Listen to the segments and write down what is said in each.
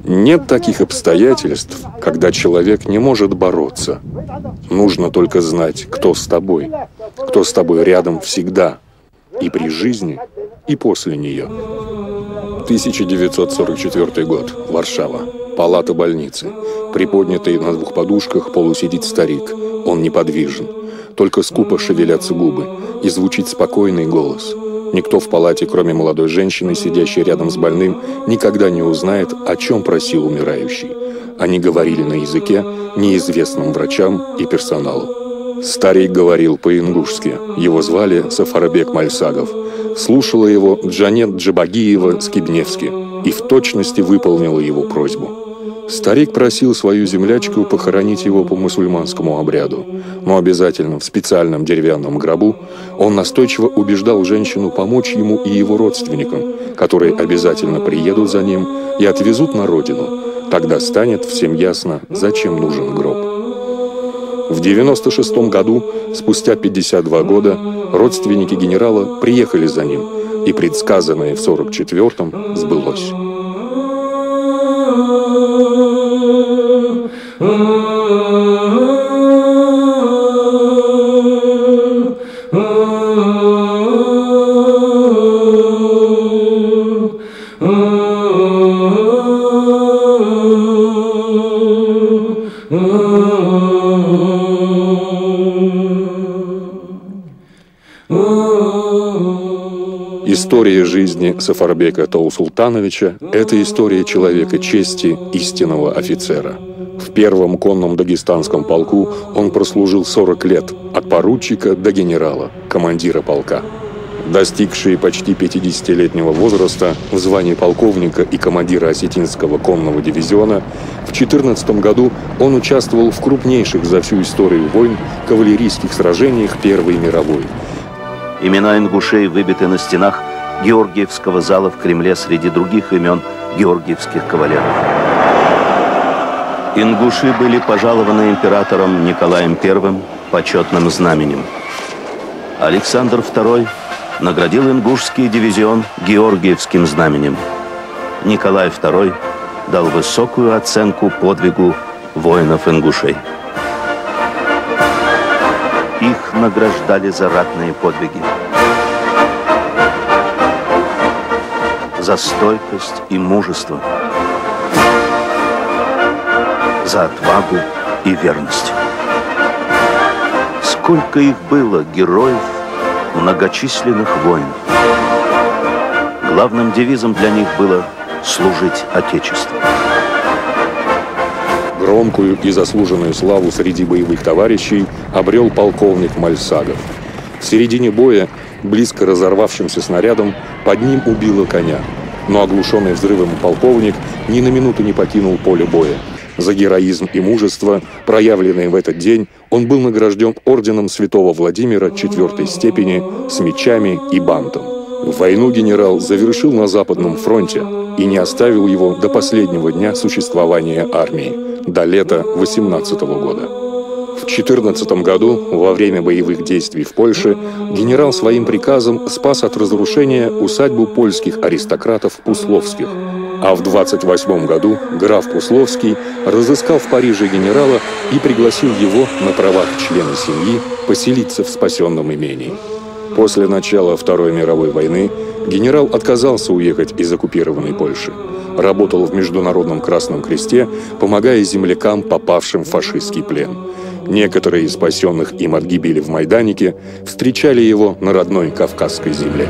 Нет таких обстоятельств, когда человек не может бороться. Нужно только знать, кто с тобой рядом всегда, и при жизни, и после нее. 1944 год. Варшава. Палата больницы. Приподнятый на двух подушках полусидит старик. Он неподвижен. Только скупо шевелятся губы, и звучит спокойный голос. Никто в палате, кроме молодой женщины, сидящей рядом с больным, никогда не узнает, о чем просил умирающий. Они говорили на языке, неизвестном врачам и персоналу. Старик говорил по-ингушски. Его звали Сафарбек Мальсагов. Слушала его Джанет Джабагиева Скибневски и в точности выполнила его просьбу. Старик просил свою землячку похоронить его по мусульманскому обряду, но обязательно в специальном деревянном гробу. Он настойчиво убеждал женщину помочь ему и его родственникам, которые обязательно приедут за ним и отвезут на родину. Тогда станет всем ясно, зачем нужен гроб. В 1996 году, спустя 52 года, родственники генерала приехали за ним, и предсказанное в 1944-м сбылось. История жизни Сафарбека Таусултановича – это история человека чести, истинного офицера. В первом конном дагестанском полку он прослужил 40 лет, от поручика до генерала, командира полка. Достигший почти 50-летнего возраста в звании полковника и командира Осетинского конного дивизиона, в 2014 году он участвовал в крупнейших за всю историю войн кавалерийских сражениях Первой мировой. Имена ингушей выбиты на стенах Георгиевского зала в Кремле среди других имен георгиевских кавалеров. Ингуши были пожалованы императором Николаем I почетным знаменем. Александр II наградил ингушский дивизион Георгиевским знаменем. Николай II дал высокую оценку подвигу воинов-ингушей. Их награждали за ратные подвиги, за стойкость и мужество, за отвагу и верность. Сколько их было, героев, многочисленных войн. Главным девизом для них было служить Отечеству. Громкую и заслуженную славу среди боевых товарищей обрел полковник Мальсагов. В середине боя, близко разорвавшимся снарядом, под ним убило коня. Но оглушенный взрывом полковник ни на минуту не покинул поле боя. За героизм и мужество, проявленные в этот день, он был награжден орденом Святого Владимира 4-й степени с мечами и бантом. Войну генерал завершил на Западном фронте и не оставил его до последнего дня существования армии, до лета 18 года. В 14 году, во время боевых действий в Польше, генерал своим приказом спас от разрушения усадьбу польских аристократов Пусловских. А в 28 году граф Пусловский разыскал в Париже генерала и пригласил его на правах члена семьи поселиться в спасенном имении. После начала Второй мировой войны генерал отказался уехать из оккупированной Польши. Работал в Международном Красном Кресте, помогая землякам, попавшим в фашистский плен. Некоторые из спасенных им от гибели в Майданике встречали его на родной Кавказской земле.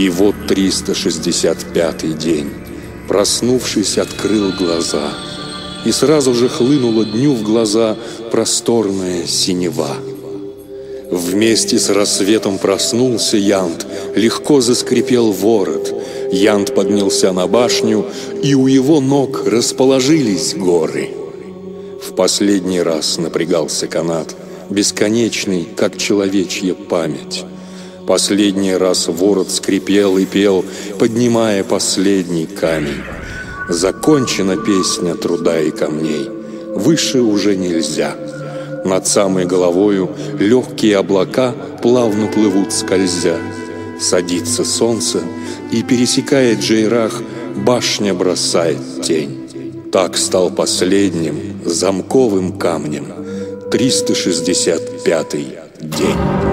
И вот 365-й день. Проснувшись, открыл глаза, и сразу же хлынула дню в глаза просторная синева. Вместе с рассветом проснулся Янт, легко заскрипел ворот. Янт поднялся на башню, и у его ног расположились горы. В последний раз напрягался канат, бесконечный, как человечья память. Последний раз ворот скрипел и пел, поднимая последний камень. Закончена песня труда и камней, выше уже нельзя. Над самой головою легкие облака плавно плывут скользя. Садится солнце, и, пересекая Джейрах, башня бросает тень. Так стал последним замковым камнем 365-й день.